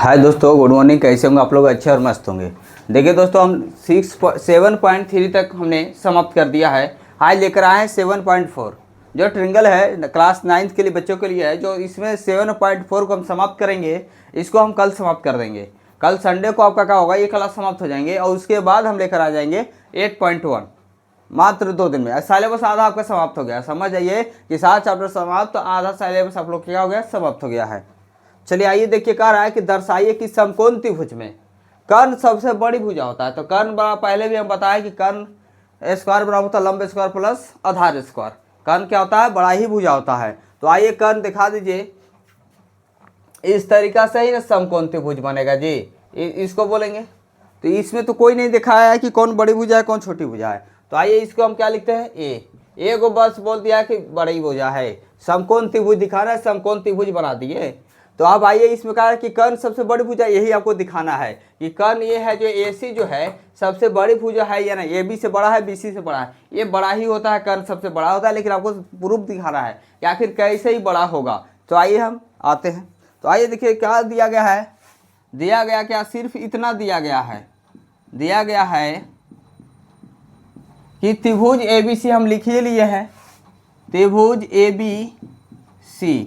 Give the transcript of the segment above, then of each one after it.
हाय दोस्तों, good morning. कैसे होंगे आप लोग? अच्छे और मस्त होंगे। देखिए दोस्तों, हम 7.3 तक हमने समाप्त कर दिया है। आज लेकर आए हैं 7.4 जो ट्रिंगल है क्लास 9th के लिए बच्चों के लिए है। जो इसमें 7.4 को हम समाप्त करेंगे, इसको हम कल समाप्त कर देंगे। कल संडे को आपका क्या होगा, ये क्लास समाप्त हो जाएंगे और उसके बाद हम लेकर आ जाएंगे 8.1 मात्र 2 दिन में। सिलेबस आधा आपका समाप्त हो गया। समझ जाइए कि 7 चैप्टर समाप्त, तो आधा सिलेबस आप लोग क्या हो गया, समाप्त हो गया है। चलिए आइए देखिए, कह रहा है कि दर्शाइए कि समकोण त्रिभुज में कर्ण सबसे बड़ी भुजा होता है। तो कर्ण बड़ा, पहले भी हम बताया कि कर्ण स्क्वायर बराबर होता है लंब स्क्वायर प्लस आधार स्क्वायर। कर्ण क्या होता है, बड़ा ही भुजा होता है। तो आइए कर्ण दिखा दीजिए। इस तरीका से ही ना समकोण त्रिभुज बनेगा जी, इसको बोलेंगे। तो इसमें तो कोई नहीं दिखाया है कि कौन बड़ी भुजा है कौन छोटी भुजा है। तो आइए इसको हम क्या लिखते हैं, ए को बस बोल दिया कि बड़ी भुजा है। समकोण त्रिभुज दिखाना है, समकोण त्रिभुज बना दिए। तो अब आइए इसमें कहा है कि कर्ण सबसे बड़ी भुजा, यही आपको दिखाना है कि कर्ण ये है जो AC जो है सबसे बड़ी भुजा है या नहीं। AB से बड़ा है, BC से बड़ा है, ये बड़ा ही होता है, कर्ण सबसे बड़ा होता है। लेकिन आपको प्रूफ दिखाना है कि आखिर कैसे ही बड़ा होगा। तो आइए हम आते हैं। तो आइए देखिए क्या दिया गया है। दिया गया क्या, सिर्फ इतना दिया गया है। दिया गया है कि त्रिभुज ABC हम लिख ही लिए हैं। त्रिभुज ABC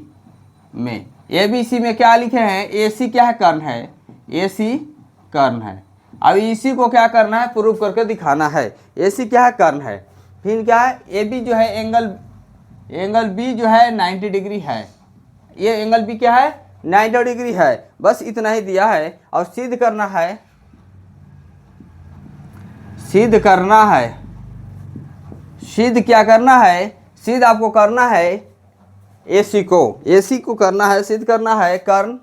में ABC में क्या लिखे हैं, AC क्या है, कर्ण है। AC कर्ण है। अब इसी को क्या करना है, प्रूव करके दिखाना है। AC क्या है, कर्ण है। फिर क्या है, AB जो है एंगल B जो है 90 डिग्री है। ये एंगल B क्या है, 90 डिग्री है। बस इतना ही दिया है और सिद्ध करना है। सिद्ध करना है। सिद्ध क्या करना है, सिद्ध आपको करना है AC को करना है, सिद्ध करना है कर्ण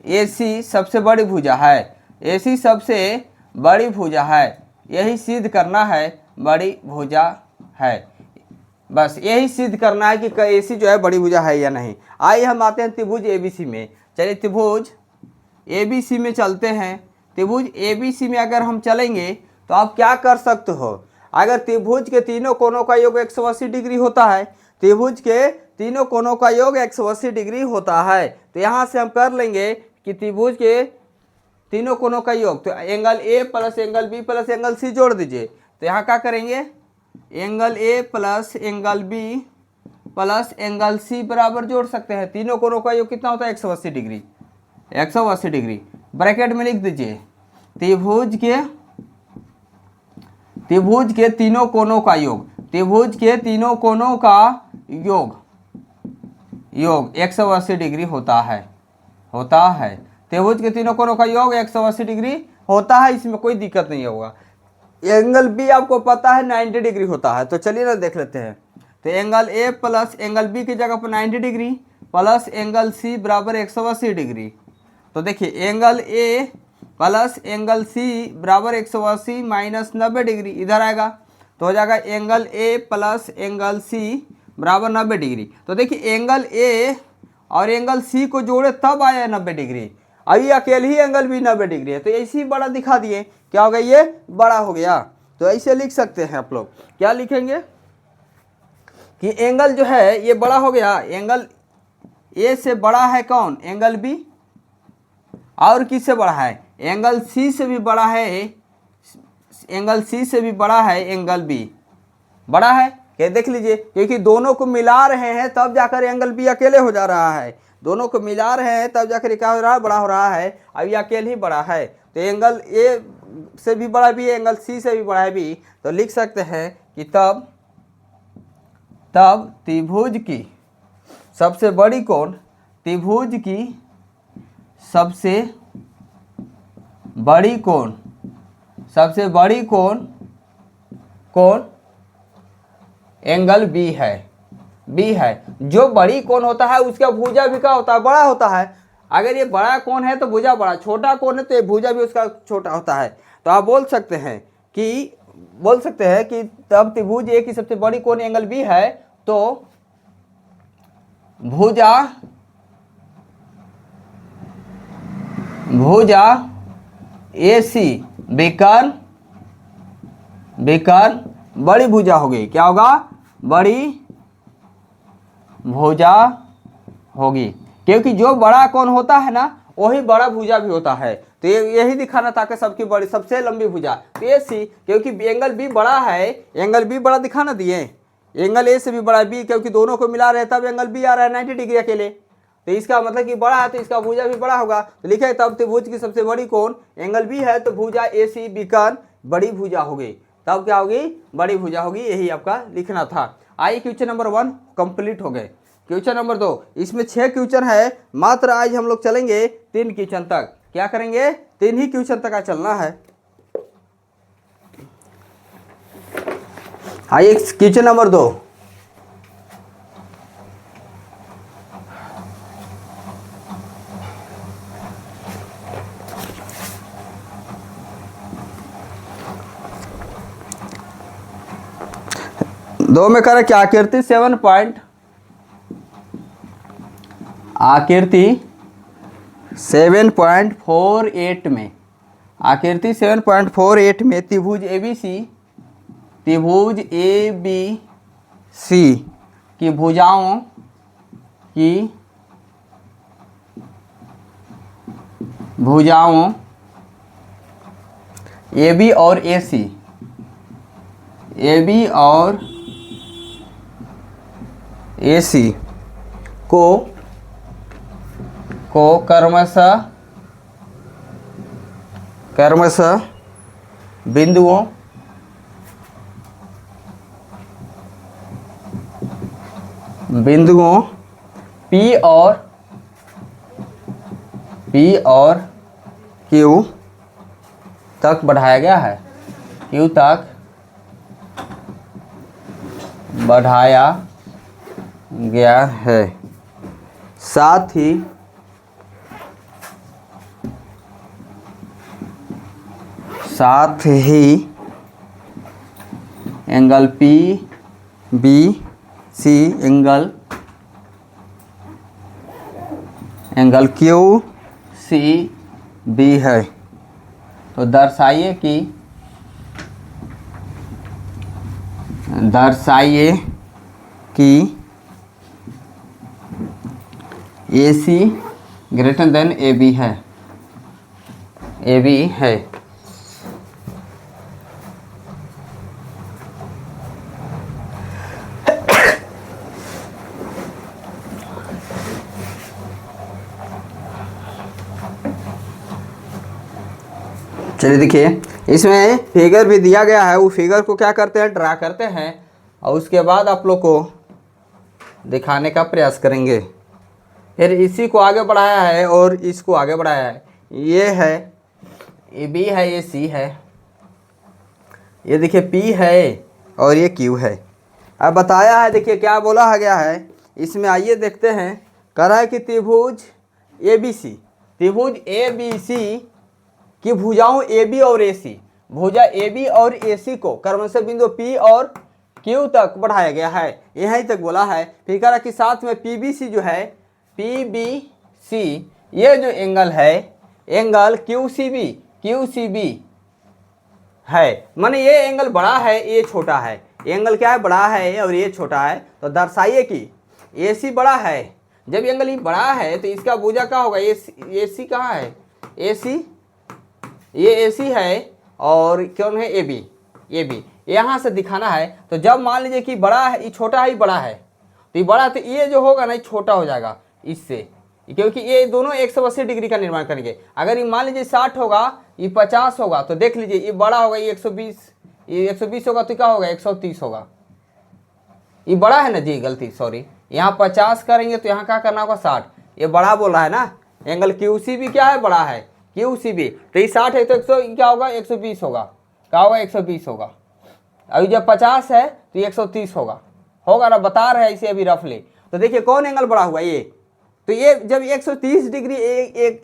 AC सबसे बड़ी भुजा है। AC सबसे बड़ी भुजा है, यही सिद्ध करना है बड़ी भुजा है। बस यही सिद्ध करना है कि AC जो है बड़ी भुजा है या नहीं। आइए हम आते हैं त्रिभुज ABC में। चलिए त्रिभुज ABC में चलते हैं। त्रिभुज ABC में अगर हम चलेंगे तो आप क्या कर सकते हो, अगर त्रिभुज के तीनों कोणों का योग 180 डिग्री होता है, त्रिभुज के तीनों कोणों का योग 180 डिग्री होता है, तो यहाँ से हम कर लेंगे कि त्रिभुज के तीनों कोणों का योग, तो angle A plus angle B plus angle C जोड़ दीजिए। तो यहाँ क्या करेंगे, angle A plus angle B plus angle C बराबर जोड़ सकते हैं। तीनों कोणों का योग कितना होता है, 180 डिग्री। 180 डिग्री ब्रैकेट में लिख दीजिए। त्रिभुज के तीनों कोणों का योग, त्रिभुज के तीनों कोणों का योग 180 डिग्री होता है। त्रिभुज के तीनों कोणों का योग 180 डिग्री होता है, इसमें कोई दिक्कत नहीं होगा। एंगल B आपको पता है 90 डिग्री होता है। तो चलिए ना देख लेते हैं। तो angle A plus angle B की जगह पर 90 डिग्री प्लस एंगल C बराबर 180 डिग्री। तो देखिए angle A plus angle C बराबर 180 माइनस 90 डिग्री इधर आएगा, तो हो जाएगा angle A plus angle C बराबर 90 डिग्री। तो देखिए एंगल A और एंगल C को जोड़े तब आया 90 डिग्री। अभी अकेले ही एंगल भी 90 डिग्री है, तो ऐसे ही बड़ा दिखा दिए। क्या हो गया, ये बड़ा हो गया। तो ऐसे लिख सकते हैं आप लोग। क्या लिखेंगे कि एंगल जो है ये बड़ा हो गया। एंगल A से बड़ा है कौन, एंगल B। और किससे बड़ा है, एंगल C से भी बड़ा है। एंगल C से भी बड़ा है एंगल B। बड़ा है ये देख लीजिए, क्योंकि दोनों को मिला रहे हैं तब जाकर एंगल B अकेले हो जा रहा है। दोनों को मिला रहे हैं तब जाकर क्या हो रहा है, बड़ा हो रहा है। अब ये अकेले ही बड़ा है। तो एंगल A से भी बड़ा भी है, एंगल C से भी बड़ा है भी। तो लिख सकते हैं कि तब त्रिभुज की सबसे बड़ी कोण, त्रिभुज की सबसे बड़ी कोण एंगल B है। जो बड़ी कोण होता है उसका भुजा भी क्या होता है, बड़ा होता है। अगर ये बड़ा कोण है तो भुजा बड़ा, छोटा कोण है तो ये भुजा भी उसका छोटा होता है। तो आप बोल सकते हैं कि तब त्रिभुज A की सबसे बड़ी कोण एंगल B है, तो भुजा AC विकर्ण बड़ी भुजा होगी। क्या होगा, बड़ी भुजा होगी। क्योंकि जो बड़ा कोण होता है ना वही बड़ा भुजा भी होता है। तो ये यही दिखाना था कि सबकी बड़ी सबसे लंबी भुजा तो ए सी, क्योंकि एंगल बी बड़ा है, एंगल बी बड़ा दिखाना दिए, एंगल ए से भी बड़ा बी, क्योंकि दोनों को मिला रहे तब एंगल बी आ रहा है 90 डिग्री अकेले। तो इसका मतलब कि बड़ा है तो इसका भुजा भी बड़ा होगा। तो लिखा है तब त्रिभुज की सबसे बड़ी कोण एंगल बी है, तो भुजा ए सी बी का बड़ी भुजा होगी। तब क्या होगी? बड़ी भुजा होगी। यही आपका लिखना था। आइए क्वेश्चन नंबर 1 कंप्लीट हो गए। क्वेश्चन नंबर 2, इसमें 6 क्वेश्चन है, मात्र आज हम लोग चलेंगे 3 क्वेश्चन तक। क्या करेंगे? 3 ही क्वेश्चन तक चलना है। आइए क्वेश्चन नंबर 2। दो में करें क्या? आकृति 7.48 में, आकृति 7.48 में त्रिभुज ए बी सी की भुजाओं ए बी और ए सी को क्रमशः बिंदुओं P और Q तक बढ़ाया गया है, Q तक बढ़ाया गया है। साथ ही angle P B C angle Q C B है। तो दर्शाइए कि AC ग्रेटर देन AB है। चलिए देखिए, इसमें फिगर भी दिया गया है, वो फिगर को क्या करते हैं? ड्रा करते हैं और उसके बाद आप लोग को दिखाने का प्रयास करेंगे। फिर इसी को आगे बढ़ाया है और इसको आगे बढ़ाया है। ये है ये B है, ये C है, ये देखिए P है और ये Q है। अब बताया है, देखिए क्या बोला गया है इसमें। आइए देखते हैं। कह रहा है कि त्रिभुज ABC की भुजाओं AB और AC, भुजा AB और AC को क्रमशः बिंदु P और Q तक बढ़ाया गया है, यहीं तक बोला है। फिर कह रहा कि साथ में PBC जो है, PBC ये जो एंगल है, एंगल QCB है, माने ये एंगल बड़ा है, ये छोटा है। एंगल क्या है? बड़ा है और ये छोटा है। तो दर्शाइए कि AC बड़ा है। जब एंगल ये बड़ा है तो इसका भुजा क्या होगा? AC कहाँ है? AC, ये AC है और कौन है? AB यहाँ से दिखाना है। तो जब मान लीजिए कि बड़ा है, ये छोटा है, ये बड़ा है, तो ये बड़ा, तो ये जो होगा ना ये छोटा हो जाएगा इससे, क्योंकि ये दोनों 180 डिग्री का निर्माण करेंगे। अगर ये मान लीजिए 60 होगा, ये 50 होगा, तो देख लीजिए ये बड़ा होगा, ये 120 होगा, तो क्या होगा? 130 होगा। ये बड़ा है ना जी, गलती सॉरी, यहाँ 50 करेंगे तो यहाँ क्या करना होगा? 60। ये बड़ा बोल रहा है ना, एंगल QCB क्या है? बड़ा है QCB। तो ये 60 है तो 100 क्या होगा? 120 होगा। क्या होगा? 120 होगा। अभी जब 50 है तो ये 130 होगा ना, बता रहे हैं इसे अभी रफली। तो देखिए कौन एंगल बड़ा हुआ? ये। तो ये जब 130 डिग्री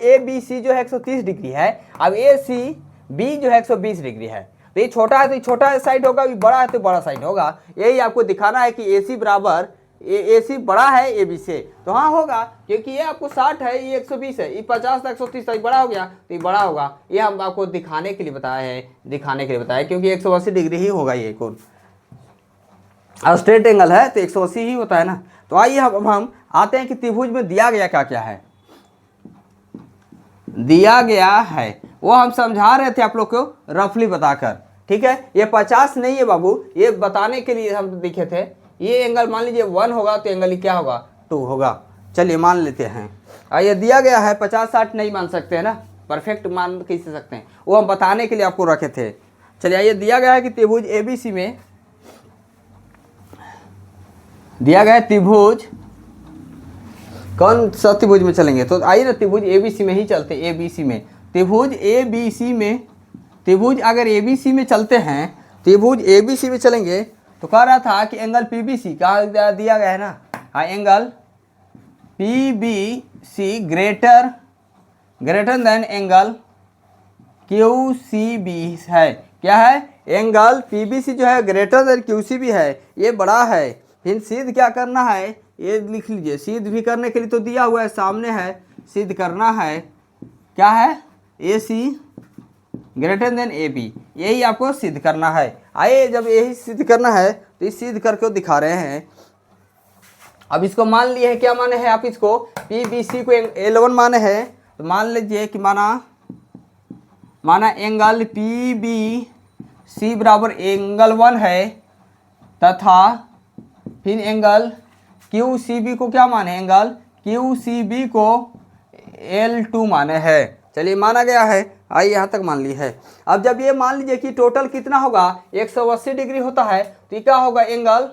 ABC जो है 130 डिग्री है, अब ACB जो है 120 डिग्री है। तो ये छोटा है तो ये छोटा साइड होगा, ये बड़ा है तो बड़ा साइड होगा। यही आपको दिखाना है कि AC बराबर AC बड़ा है AB से। तो हाँ होगा, क्योंकि ये आपको 60 है, ये 120 है, ये 50 था 130 था, ये बड़ा हो गया तो ये बड़ा होगा। ये हम आपको दिखाने के लिए बताया है, क्योंकि 180 डिग्री ही होगा ये कोण। और स्ट्रेट एंगल है तो 180 ही होता है ना। तो आइए अब हम आते हैं कि त्रिभुज में दिया गया क्या क्या है। दिया गया है वो हम समझा रहे थे आप लोग को रफली बताकर, ठीक है। ये 50 नहीं है बाबू, ये बताने के लिए हम देखे थे। ये एंगल मान लीजिए 1 होगा तो एंगल क्या होगा 2 होगा। चलिए मान लेते हैं। ये दिया गया है 50-60 नहीं मान सकते हैं ना, परफेक्ट मान कैसे सकते हैं, वो हम बताने के लिए आपको रखे थे। चलिए ये दिया गया है कि त्रिभुज ABC में दिया गया है त्रिभुज, कौन सा त्रिभुज में चलेंगे तो आइए ना त्रिभुज ABC में ही चलते। ABC में त्रिभुज ABC में, त्रिभुज अगर ABC में चलते हैं, त्रिभुज ABC में चलेंगे तो कह रहा था कि एंगल PBC का दिया गया है ना। हाँ angle PBC greater than angle QCB है। क्या है, एंगल PBC जो है ग्रेटर देन QCB है, ये बड़ा है। फिर सिद्ध क्या करना है, ये लिख लीजिए। सिद्ध भी करने के लिए तो दिया हुआ है सामने है, सिद्ध करना है क्या है, AC ग्रेटर देन AB, यही आपको सिद्ध करना है। आइए जब यही सिद्ध करना है तो इस सिद्ध करके दिखा रहे हैं। अब इसको मान लिए है, क्या माने हैं आप इसको, PBC को L1 माने हैं, तो मान लीजिए कि माना एंगल PBC बराबर एंगल 1 है, तथा फिर एंगल QCB को क्या माने, एंगल QCB को L2 माने है। चलिए माना गया है, आइए यहाँ तक मान ली है। अब जब ये मान लीजिए कि टोटल कितना होगा 180 डिग्री होता है, तो ये क्या होगा, एंगल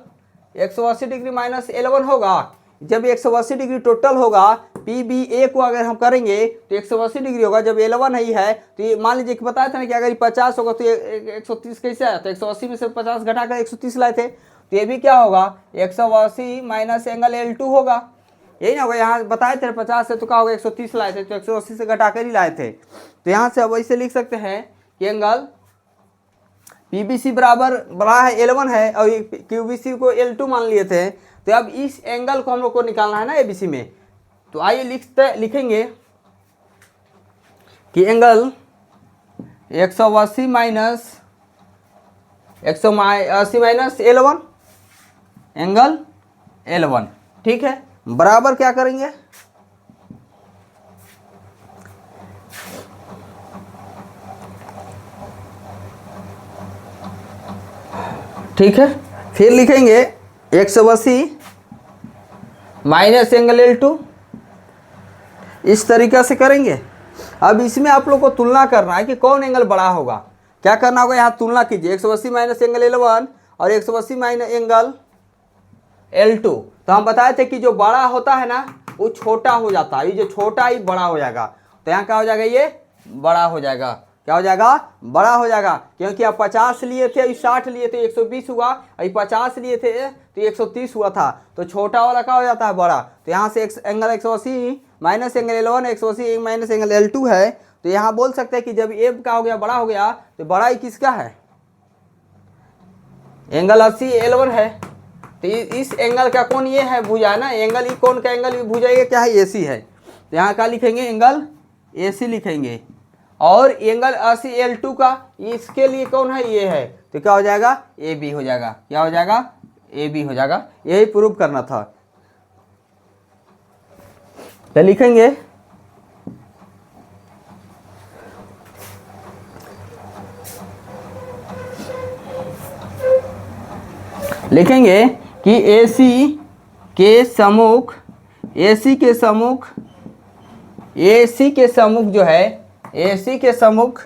180 डिग्री माइनस L1 होगा। जब 180 डिग्री टोटल होगा, PBA को अगर हम करेंगे तो 180 डिग्री होगा। जब L1 ही है तो ये मान लीजिए कि बताया था ना कि अगर ये 50 होगा तो ये 130 कैसे आया, तो 180 में से 50 घटाकर 130 लाए थे, तो ये भी क्या होगा 180 माइनस एंगल L2 होगा। यही ना होगा, यहाँ बताए थे 50 से तो क्या होगा 130 लाए थे, तो 180 से घटाकर ही लाए थे। तो यहाँ से अब ऐसे लिख सकते हैं कि एंगल PBC बराबर बड़ा है L1 है और QBC को L2 मान लिए थे। तो अब इस एंगल को हम लोग को निकालना है ना ABC में, तो आइए लिखेंगे कि angle 180 minus L1, angle L1, ठीक है, बराबर क्या करेंगे, ठीक है। फिर लिखेंगे 180 माइनस एंगल L2, इस तरीक़ा से करेंगे। अब इसमें आप लोग को तुलना करना है कि कौन एंगल बड़ा होगा। क्या करना होगा, यहाँ तुलना कीजिए 180 माइनस एंगल L1 और 180 माइनस एंगल L2। तो हम बताए थे कि जो बड़ा होता है ना वो छोटा हो जाता है, ये जो छोटा ही बड़ा हो जाएगा। तो यहाँ क्या हो जाएगा, ये बड़ा हो जाएगा, क्या हो जाएगा, बड़ा हो जाएगा। क्योंकि आप 50 लिए थे, 60 लिए थे 120 हुआ, और 50 लिए थे तो 130 हुआ था, तो छोटा वाला क्या हो जाता है, बड़ा। तो यहाँ से angle 180 minus angle L1 180 minus angle L2 है। तो यहाँ बोल सकते हैं कि जब ए का हो गया बड़ा हो गया, तो बड़ा ही किसका है, एंगल 80 L1 है। तो इस एंगल का कौन ये है, भुजा है ना, एंगल ई कौन का एंगल भुजा ये क्या है, AC है। तो यहाँ क्या लिखेंगे, एंगल AC लिखेंगे। और एंगल 80 L2 का इसके लिए कौन है, ये है, तो क्या हो जाएगा, AB हो जाएगा। क्या हो जाएगा, AB हो जाएगा। यही प्रूव करना था। तो लिखेंगे कि AC के सम्मुख जो है, AC के सम्मुख,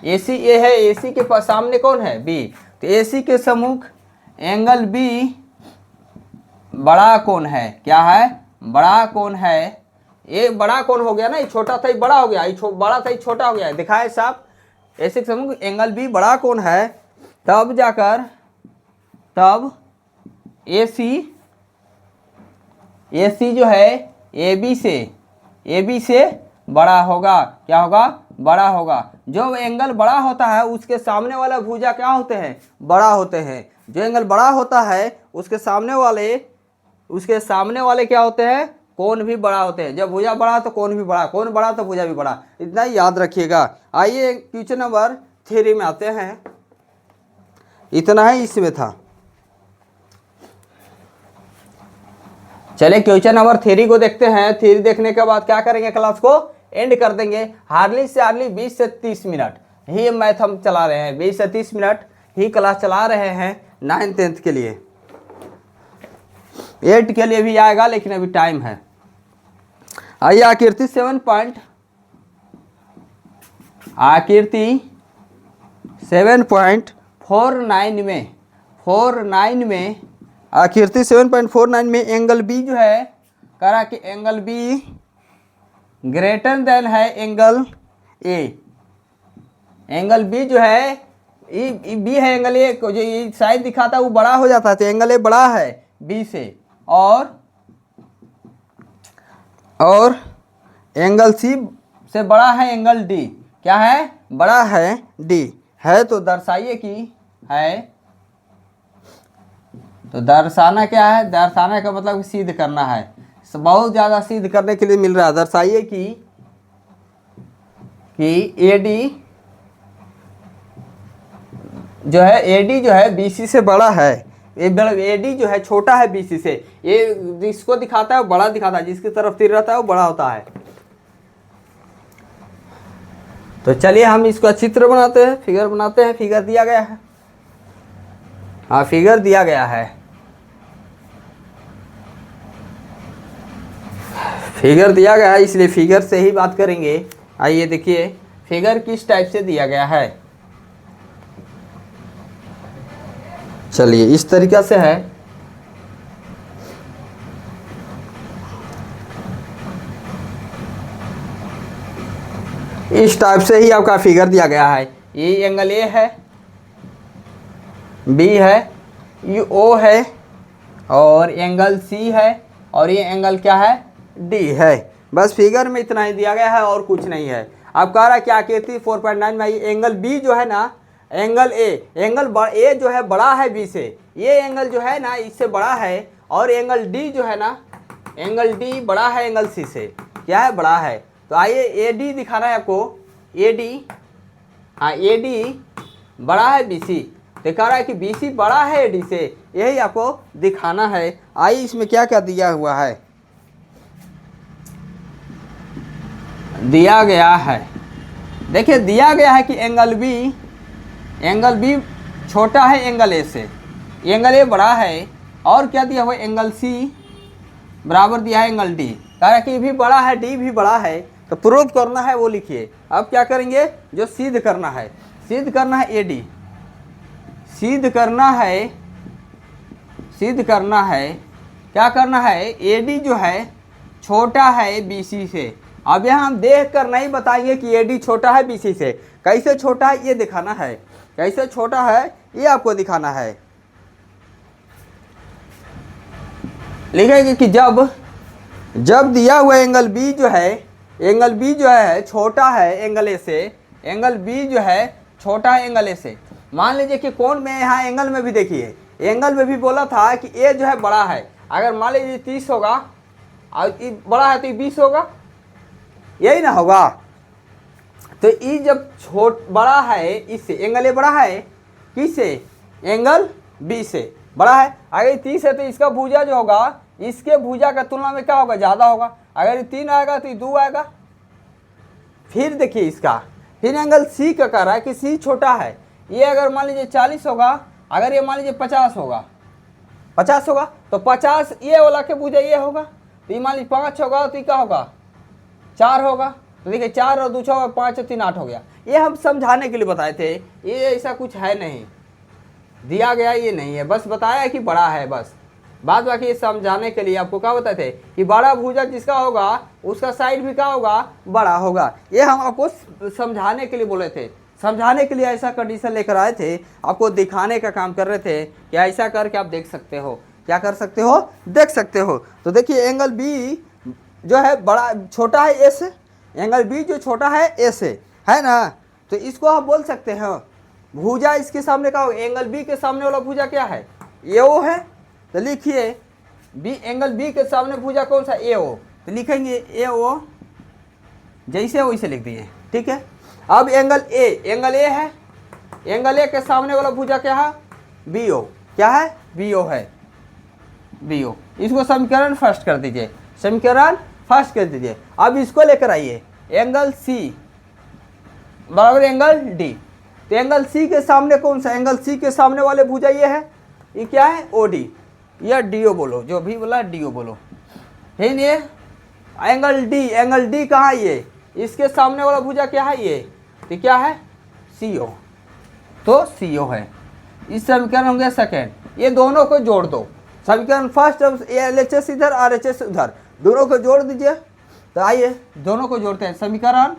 AC ए है, AC के पास सामने कौन है, B। तो AC के सम्मुख एंगल B बड़ा कौन है, क्या है, बड़ा कौन है। ये बड़ा कौन हो गया ना, ये छोटा था ये बड़ा हो गया, ये बड़ा था ये छोटा हो गया, दिखाए साहब। AC के सम्मुख एंगल B बड़ा कौन है, तब जाकर AC जो है AB से बड़ा होगा। क्या होगा, बड़ा होगा। जो एंगल बड़ा होता है उसके सामने वाला भुजा क्या होते हैं, बड़ा होते हैं। जो एंगल बड़ा होता है उसके सामने वाले क्या होते हैं, कोण भी बड़ा होते हैं। जब भुजा बड़ा तो कोण भी बड़ा, कोण बड़ा तो भुजा भी बड़ा, इतना ही याद रखिएगा। आइए क्वेश्चन नंबर 3 में आते हैं। इतना ही इसमें था। चलिए क्वेश्चन नंबर 3 को देखते हैं। 3 देखने के बाद क्या करेंगे, क्लास को एंड कर देंगे। हार्डली से हार्डली 20 से 30 मिनट ही मैथ हम चला रहे हैं, 20 से 30 मिनट ही क्लास चला रहे हैं 9th 10th के लिए। 8 के लिए भी आएगा लेकिन अभी टाइम है। आइए आकृति 7.49 में आकृति 7.49 में एंगल बी जो है कह रहा कि एंगल बी ग्रेटर देन है एंगल ए। एंगल बी जो है बी है, एंगल ए को जो ये साइड दिखाता है वो बड़ा हो जाता है, तो एंगल ए बड़ा है बी से, और एंगल सी से बड़ा है एंगल डी। क्या है, बड़ा है डी है, तो दर्शाइए कि है, तो दर्शाना क्या है, दर्शाना का मतलब सिद्ध करना है, बहुत ज़्यादा सिद्ध करने के लिए मिल रहा है। दर्शाइए कि AD जो है, AD जो है BC से बड़ा है, AD जो है छोटा है BC से। ये जिसको दिखाता है वो बड़ा दिखाता है, जिसकी तरफ तीर रहता है वो बड़ा होता है। तो चलिए हम इसका चित्र बनाते हैं, फिगर बनाते हैं। फिगर दिया गया है, हाँ फिगर दिया गया है, फिगर दिया गया है, इसलिए फिगर से ही बात करेंगे। आइए देखिए फिगर किस टाइप से दिया गया है। चलिए इस तरीक़ा से है। इस टाइप से ही आपका फिगर दिया गया है। ये एंगल ए है, बी है, ये ओ है, और एंगल सी है, और ये एंगल क्या है, डी है। बस फिगर में इतना ही दिया गया है और कुछ नहीं है। अब कह रहा है क्या कहती 4.9 में एंगल बी जो है ना, एंगल ए जो है बड़ा है बी से, ये एंगल जो है ना इससे बड़ा है, और एंगल डी जो है ना, एंगल डी बड़ा है एंगल सी से। क्या है, बड़ा है। तो आइए AD दिखाना है आपको, AD, हाँ AD बड़ा है BC, तो कह रहा है कि BC बड़ा है AD से, यही आपको दिखाना है। आइए इसमें क्या क्या दिया हुआ है, दिया गया है, देखिए दिया गया है कि एंगल बी छोटा है एंगल ए से, एंगल ए बड़ा है, और क्या दिया हुआ, एंगल सी बराबर दिया है एंगल डी। कह रहा है कि भी बड़ा है, डी भी बड़ा है, तो प्रूव करना है वो लिखिए। अब क्या करेंगे, जो सिद्ध करना है, सिद्ध करना है AD, सिद्ध करना है, क्या करना है, AD जो है छोटा है BC से। अब यहाँ हम देख कर नहीं बताएंगे कि AD छोटा है BC से, कैसे छोटा है ये दिखाना है, कैसे छोटा है ये आपको दिखाना है। लिखेंगे कि जब दिया हुआ एंगल B जो है छोटा है एंगल ए से, एंगल B जो है छोटा है एंगल ए से। मान लीजिए कि कोण में, यहाँ एंगल में भी देखिए, एंगल में भी बोला था कि A जो है बड़ा है। अगर मान लीजिए 30 होगा और ये बड़ा है तो ये 20 होगा, यही ना होगा। तो ये जब बड़ा है इससे, एंगल ए बड़ा है किससे, एंगल B से बड़ा है। अगर 30 है तो इसका भुजा जो होगा इसके भुजा का तुलना में क्या होगा, ज़्यादा होगा। अगर 3 आएगा तो 2 आएगा। फिर देखिए इसका, फिर एंगल C का कह रहा है कि C छोटा है। ये अगर मान लीजिए 40 होगा, अगर ये मान लीजिए 50 होगा तो 50 ये वाला के भुजा ये होगा। तो ये मान लीजिए 5 होगा तो ये क्या होगा, 4 होगा। तो देखिए 4 और 2 होगा, 5 और 3 8 हो गया। ये हम समझाने के लिए बताए थे, ये ऐसा कुछ है नहीं, दिया गया ये नहीं है, बस बताया कि बड़ा है बस। बात बाकी ये समझाने के लिए आपको क्या बताए थे कि बड़ा भुजा जिसका होगा उसका साइड भी क्या होगा, बड़ा होगा। ये हम आपको समझाने के लिए बोले थे, समझाने के लिए ऐसा कंडीशन लेकर आए थे, आपको दिखाने का काम कर रहे थे कि ऐसा करके आप देख सकते हो। क्या कर सकते हो, देख सकते हो। तो देखिए एंगल B जो है बड़ा छोटा है ए से, एंगल B जो छोटा है ए से, है ना। तो इसको आप बोल सकते हैं भुजा इसके सामने का, एंगल B के सामने वाला भुजा क्या है, AO है। तो लिखिए एंगल B के सामने भुजा कौन सा, AO। तो लिखेंगे AO, जैसे वैसे लिख दिए, ठीक है। अब एंगल A है, एंगल A के सामने वाला भुजा क्या है, BO। क्या है, BO है, BO। इसको समीकरण फर्स्ट कर दीजिए, समीकरण फर्स्ट कर दीजिए। अब इसको लेकर आइए, एंगल सी बराबर एंगल डी। तो एंगल सी के सामने कौन सा, एंगल सी के सामने वाले भुजा ये है, ये क्या है, ओ डी या डी ओ बोलो, जो भी बोला डी ओ बोलो, है नहीं। एंगल डी कहाँ है, ये इसके सामने वाला भुजा क्या है, ये क्या है, सी ओ। तो सी ओ है। इस समीकरण हो गया सेकेंड। ये दोनों को जोड़ दो, समीकरण फर्स्ट, एल एच एस इधर आर एच एस उधर, दोनों को जोड़ दीजिए। तो आइए दोनों को जोड़ते हैं, समीकरण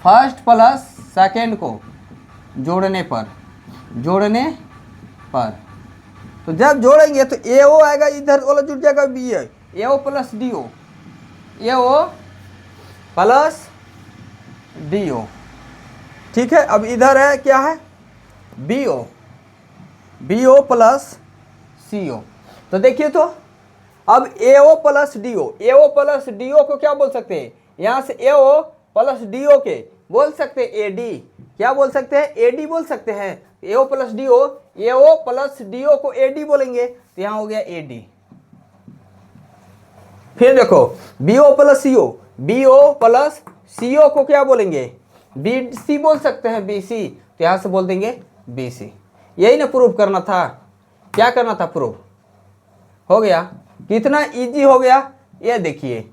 फर्स्ट प्लस सेकेंड को जोड़ने पर तो जब जोड़ेंगे तो ए ओ आएगा, इधर वाला जुड़ जाएगा बी ए, ए ओ प्लस डी ओ, ए ओ प्लस डी ओ, ठीक है। अब इधर है क्या है, बी ओ प्लस सी ओ। तो देखिए, तो अब ए ओ प्लस डी ओ, ए ओ प्लस डी ओ को क्या बोल सकते हैं, यहाँ से ए ओ प्लस डी ओ के बोल सकते हैं ए डी, क्या बोल सकते हैं, ए डी बोल सकते हैं। ए ओ प्लस डी ओ, ए ओ प्लस डी ओ को ए डी बोलेंगे, तो यहाँ हो गया ए डी। फिर देखो बी ओ प्लस सी ओ, बी ओ प्लस सी ओ को क्या बोलेंगे, बी सी बोल सकते हैं, बी सी, तो यहाँ से बोल देंगे बी सी। यही ना प्रूफ करना था, क्या करना था, प्रूफ हो गया। कितना इजी हो गया, ये देखिए।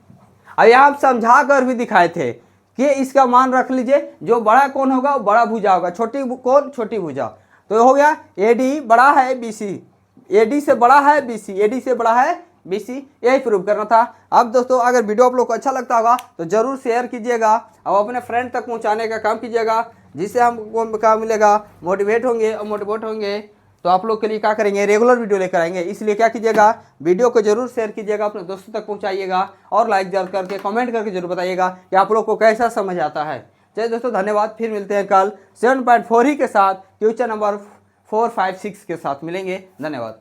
अब यहाँ समझा कर भी दिखाए थे कि इसका मान रख लीजिए, जो बड़ा कौन होगा वो बड़ा भुजा होगा, छोटी कौन, छोटी भुजा। तो हो गया ए डी बड़ा है बी सी, ए डी से बड़ा है बी सी, ए डी से बड़ा है बी सी, यही प्रूव करना था। अब दोस्तों अगर वीडियो आप लोग को अच्छा लगता होगा तो जरूर शेयर कीजिएगा और अपने फ्रेंड तक पहुंचाने का काम कीजिएगा, जिससे हमको काम मिलेगा, मोटिवेट होंगे, और मोटिवेट होंगे तो आप लोग के लिए क्या करेंगे, रेगुलर वीडियो लेकर आएंगे। इसलिए क्या कीजिएगा, वीडियो को जरूर शेयर कीजिएगा, अपने दोस्तों तक पहुंचाइएगा और लाइक जरूर करके कमेंट करके जरूर बताइएगा कि आप लोग को कैसा समझ आता है। चलिए दोस्तों धन्यवाद, फिर मिलते हैं कल 7.4 ही के साथ, क्वेश्चन नंबर 4, 5, 6 के साथ मिलेंगे। धन्यवाद।